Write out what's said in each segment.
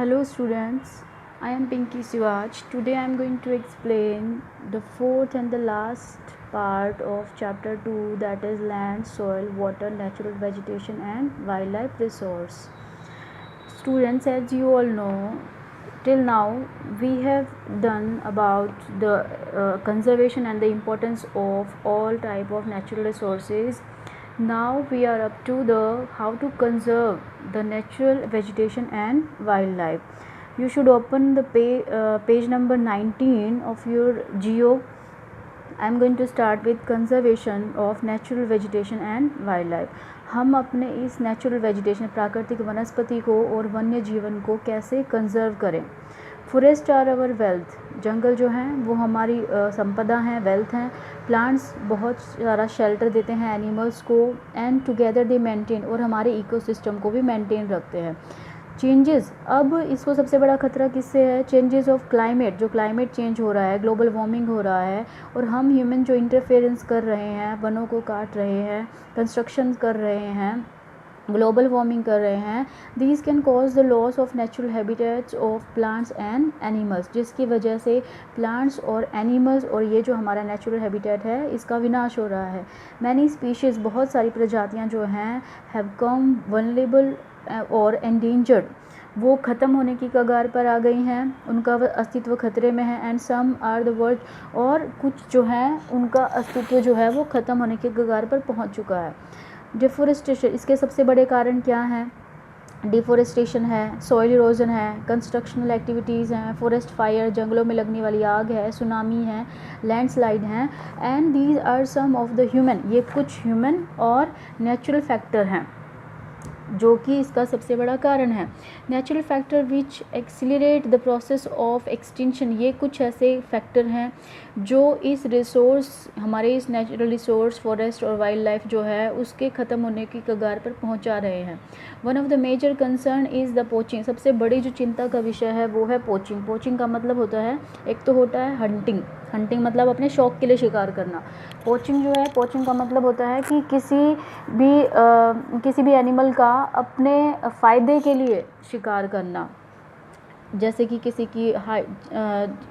Hello students, I am Pinky Siwaj. Today I am going to explain the fourth and the last part of chapter 2, that is land, soil, water, natural vegetation and wildlife resource. Students, as you all know, till now we have done about the conservation and the importance of all type of natural resources. Now we are up to the how to conserve the natural vegetation and wildlife. You should open the page number 19 of your geo. I am going to start with conservation of natural vegetation and wildlife. हम अपने इस natural vegetation प्राकृतिक वनस्पति को और वन्य जीवन को कैसे कंजर्व करें. Forest are our wealth. जंगल जो हैं वो हमारी संपदा हैं, वेल्थ हैं. प्लांट्स बहुत सारा शेल्टर देते हैं एनिमल्स को एंड टुगेदर दे मेंटेन, और हमारे इकोसिस्टम को भी मेंटेन रखते हैं. चेंजेस, अब इसको सबसे बड़ा खतरा किससे है? Changes of climate. जो क्लाइमेट चेंज हो रहा है, ग्लोबल वार्मिंग हो रहा है, और हम ह्यूमन जो इंटरफेरेंस कर रहे हैं, वनों को काट रहे हैं, कंस्ट्रक्शन कर रहे हैं, ग्लोबल वार्मिंग कर रहे हैं. These can cause the loss of natural habitats of plants and animals, जिसकी वजह से प्लांट्स और एनिमल्स और ये जो हमारा नेचुरल हैबिटेट है इसका विनाश हो रहा है. मैनी स्पीशीज़, बहुत सारी प्रजातियां जो हैं, हैव कम वनरेबल और एंडेंजर्ड, वो ख़त्म होने की कगार पर आ गई हैं, उनका अस्तित्व खतरे में है. And some are the word, और कुछ जो हैं उनका अस्तित्व जो है वो ख़त्म होने की कगार पर पहुंच चुका है. डिफोरेस्टेशन, इसके सबसे बड़े कारण क्या हैं? डिफोरेस्टेशन है, सॉइल इरोजन है, कंस्ट्रक्शनल एक्टिविटीज़ हैं, फॉरेस्ट फायर, जंगलों में लगने वाली आग है, सुनामी है, लैंडस्लाइड हैं. And these are some of the human, ये कुछ ह्यूमन और नेचुरल फैक्टर हैं जो कि इसका सबसे बड़ा कारण है. Natural factor which accelerate the process of extinction, ये कुछ ऐसे फैक्टर हैं जो इस रिसोर्स, हमारे इस नेचुरल रिसोर्स फॉरेस्ट और वाइल्ड लाइफ जो है उसके ख़त्म होने की कगार पर पहुंचा रहे हैं. One of the major concern is the poaching. सबसे बड़ी जो चिंता का विषय है वो है पोचिंग. पोचिंग का मतलब होता है, एक तो होता है हंटिंग. हंटिंग मतलब अपने शौक़ के लिए शिकार करना. पोचिंग जो है, पोचिंग का मतलब होता है कि किसी भी एनिमल का अपने फ़ायदे के लिए शिकार करना. जैसे कि किसी की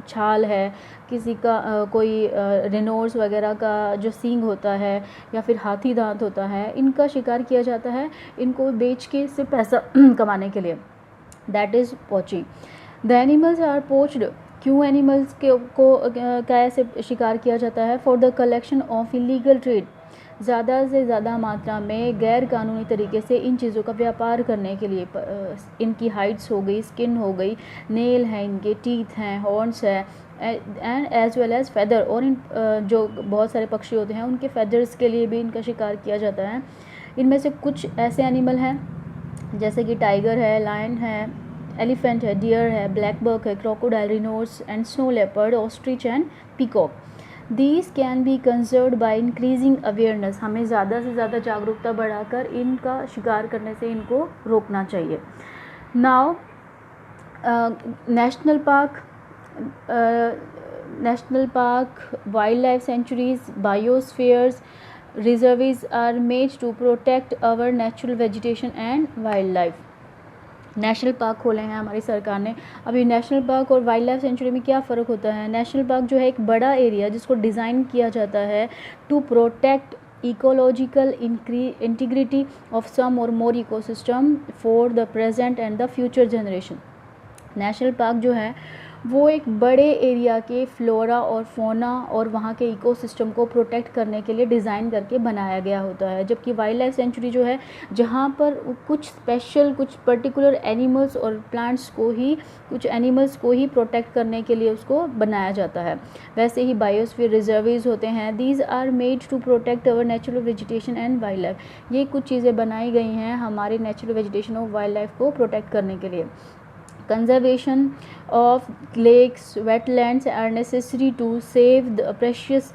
छाल है, किसी का कोई रेनोर्स वगैरह का जो सींग होता है, या फिर हाथी दांत होता है, इनका शिकार किया जाता है इनको बेच के इससे पैसा कमाने के लिए. That is poaching. The animals are poached. क्यों एनिमल्स को कैसे शिकार किया जाता है? For the collection of illegal trade. ज़्यादा से ज़्यादा मात्रा में गैर कानूनी तरीके से इन चीज़ों का व्यापार करने के लिए. इनकी हाइट्स हो गई, स्किन हो गई, नेल हैं, इनके टीथ हैं, हॉर्न्स है, and as well as feather. और इन जो बहुत सारे पक्षी होते हैं उनके फेदर्स के लिए भी इनका शिकार किया जाता है. इनमें से कुछ ऐसे एनिमल हैं जैसे कि टाइगर है, लायन है, एलिफेंट है, डियर है, ब्लैक बक है, crocodile, rhinos and snow leopard, ostrich and peacock. These can be conserved by increasing awareness. हमें ज़्यादा से ज़्यादा जागरूकता बढ़ाकर इनका शिकार करने से इनको रोकना चाहिए. Now national park, wildlife sanctuaries, biospheres, reserves are made to protect our natural vegetation and wild life. National park खोले हैं हमारी सरकार ने. अभी नेशनल पार्क और वाइल्ड लाइफ सेंचुरी में क्या फ़र्क होता है? नेशनल पार्क जो है एक बड़ा एरिया जिसको डिज़ाइन किया जाता है to protect ecological integrity of some और more ecosystem for the present and the future generation. National park जो है वो एक बड़े एरिया के फ्लोरा और फोना और वहाँ के इकोसिस्टम को प्रोटेक्ट करने के लिए डिज़ाइन करके बनाया गया होता है. जबकि वाइल्ड लाइफ सेंचुरी जो है, जहाँ पर कुछ स्पेशल, कुछ पर्टिकुलर एनिमल्स और प्लांट्स को ही, कुछ एनिमल्स को ही प्रोटेक्ट करने के लिए उसको बनाया जाता है. वैसे ही बायोस्फीयर रिजर्व्स होते हैं. These are made to protect our natural vegetation and wild life. ये कुछ चीज़ें बनाई गई हैं हमारी नेचुरल वेजिटेशन और वाइल्ड लाइफ को प्रोटेक्ट करने के लिए. Conservation of lakes, wetlands are necessary to save the precious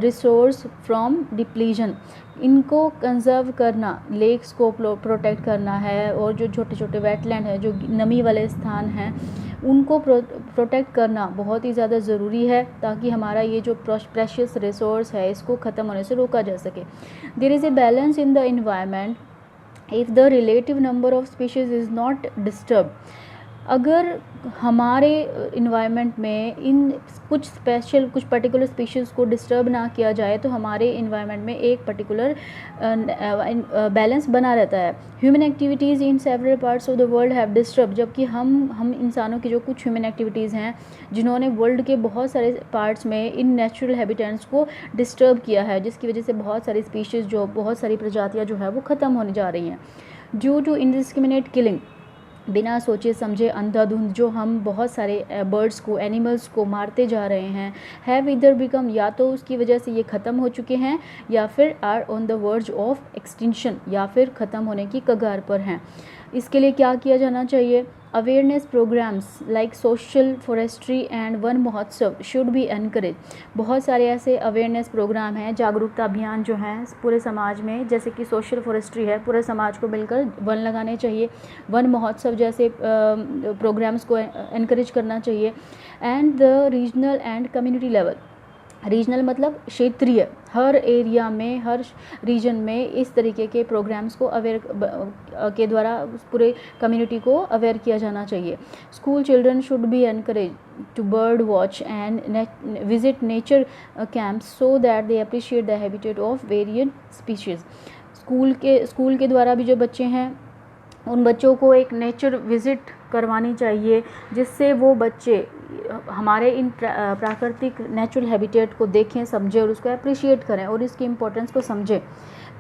resource from depletion. इनको कंजर्व करना, लेक्स को प्रोटेक्ट करना है, और जो छोटे छोटे वेटलैंड है, जो नमी वाले स्थान हैं, उनको प्रोटेक्ट करना बहुत ही ज़्यादा ज़रूरी है ताकि हमारा ये जो प्रेशियस रिसोर्स है इसको ख़त्म होने से रोका जा सके. There is a balance in the environment if the relative number of species is not disturbed. अगर हमारे इन्वायरमेंट में इन कुछ पर्टिकुलर स्पीशीज़ को डिस्टर्ब ना किया जाए तो हमारे इन्वायरमेंट में एक पर्टिकुलर बैलेंस बना रहता है. Human activities in several parts of the world have disturb, जबकि हम इंसानों की जो कुछ ह्यूमन एक्टिविटीज़ हैं जिन्होंने वर्ल्ड के बहुत सारे पार्ट्स में इन नेचुरल हैबिटेट्स को डिस्टर्ब किया है, जिसकी वजह से बहुत सारी स्पीशीज़ जो बहुत सारी प्रजातियाँ जो है वो ख़त्म होने जा रही हैं. ड्यू टू इनडिस्क्रिमिनेट किलिंग, बिना सोचे समझे अंधाधुंध जो हम बहुत सारे बर्ड्स को, एनिमल्स को मारते जा रहे हैं, हैव इधर बिकम, या तो उसकी वजह से ये ख़त्म हो चुके हैं या फिर are on the verge of extinction, या फिर ख़त्म होने की कगार पर हैं. इसके लिए क्या किया जाना चाहिए? Awareness programs like social forestry and Van Mahotsav should be encourage. बहुत सारे ऐसे अवेयरनेस प्रोग्राम हैं, जागरूकता अभियान जो हैं पूरे समाज में, जैसे कि सोशल फॉरेस्ट्री है, पूरे समाज को मिलकर वन लगाने चाहिए. वन महोत्सव जैसे प्रोग्राम्स को एनकरेज करना चाहिए. And the regional and community level, regional मतलब क्षेत्रीय, हर एरिया में, हर रीजन में इस तरीके के प्रोग्राम्स को अवेयर के द्वारा पूरे कम्युनिटी को अवेयर किया जाना चाहिए. School children should be encourage to bird watch and visit nature camps so that they appreciate the habitat of varied species. School के द्वारा भी जो बच्चे हैं उन बच्चों को एक नेचर विज़िट करवानी चाहिए, जिससे वो बच्चे हमारे इन प्राकृतिक नेचुरल हैबिटेट को देखें, समझें और उसको अप्रिशिएट करें और इसकी इम्पोर्टेंस को समझें.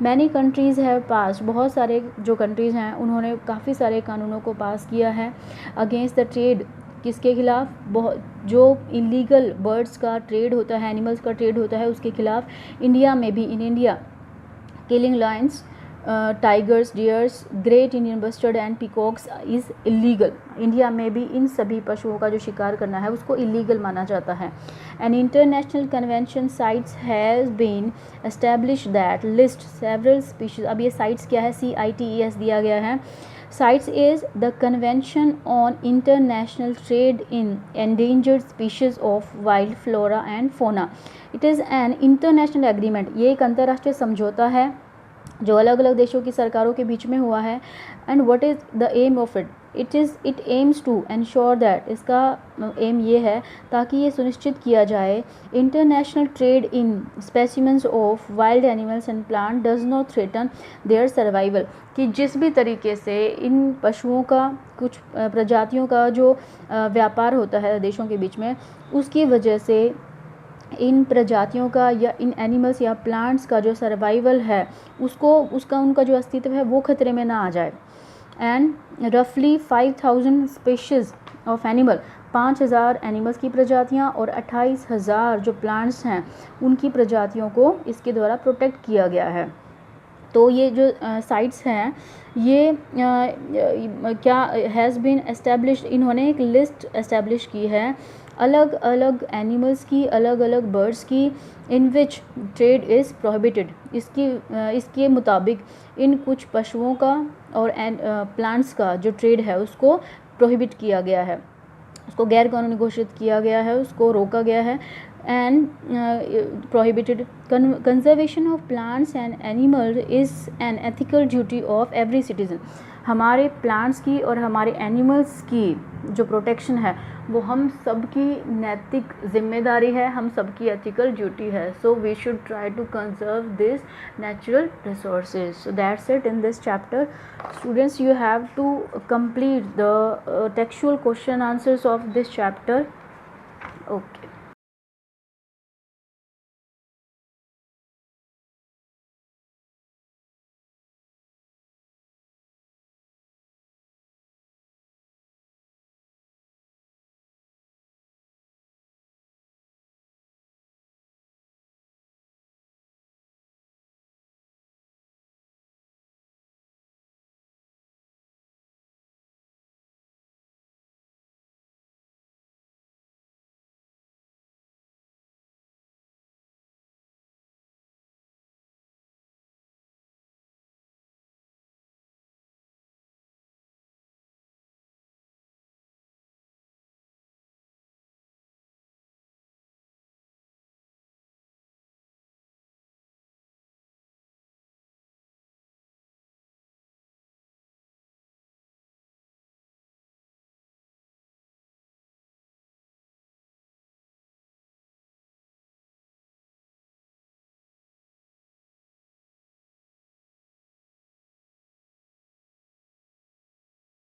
मैनी कंट्रीज़ हैव पास, बहुत सारे जो कंट्रीज़ हैं उन्होंने काफ़ी सारे कानूनों को पास किया है अगेंस्ट द ट्रेड. किसके खिलाफ? बहुत जो इलीगल बर्ड्स का ट्रेड होता है, एनिमल्स का ट्रेड होता है, उसके खिलाफ. इंडिया में भी, in India killing Lions, tigers, dears, great Indian bustard and peacocks is illegal. India में भी इन सभी पशुओं का जो शिकार करना है उसको इलीगल माना जाता है. An international convention CITES has been establish that list several species. अब ये साइट्स क्या है? CITES दिया गया है. CITES is the Convention on International Trade in Endangered Species of Wild Flora and Fauna. It is an international agreement. ये एक अंतर्राष्ट्रीय समझौता है जो अलग अलग देशों की सरकारों के बीच में हुआ है. And what is the aim of it? It aims to ensure that, इसका एम ये है ताकि ये सुनिश्चित किया जाए international trade in specimens of wild animals and plant does not threaten their survival. कि जिस भी तरीके से इन पशुओं का, कुछ प्रजातियों का जो व्यापार होता है देशों के बीच में, उसकी वजह से इन प्रजातियों का या इन एनिमल्स या प्लांट्स का जो सर्वाइवल है उनका जो अस्तित्व है वो खतरे में ना आ जाए. एंड रफली 5000 स्पीशीज़ ऑफ एनिमल, 5000 एनिमल्स की प्रजातियां और 28,000 जो प्लांट्स हैं उनकी प्रजातियों को इसके द्वारा प्रोटेक्ट किया गया है. तो ये जो साइट्स हैं ये क्या हैज़ बीन एस्टेब्लिश्ड, इन्होंने एक लिस्ट एस्टेब्लिश की है अलग अलग एनिमल्स की, अलग अलग बर्ड्स की, इन विच ट्रेड इज़ प्रोहिबिटेड. इसके मुताबिक इन कुछ पशुओं का और प्लांट्स का जो ट्रेड है उसको प्रोहिबिट किया गया है, उसको गैर कानूनी घोषित किया गया है, उसको रोका गया है. And prohibited. Conservation of plants and animal is an ethical duty of every citizen. हमारे प्लांट्स की और हमारे एनिमल्स की जो प्रोटेक्शन है वो हम सबकी नैतिक जिम्मेदारी है, हम सबकी एथिकल ड्यूटी है. So we should try to conserve this natural resources. So that's it in this chapter. Students, you have to complete the textual question answers of this chapter. Okay.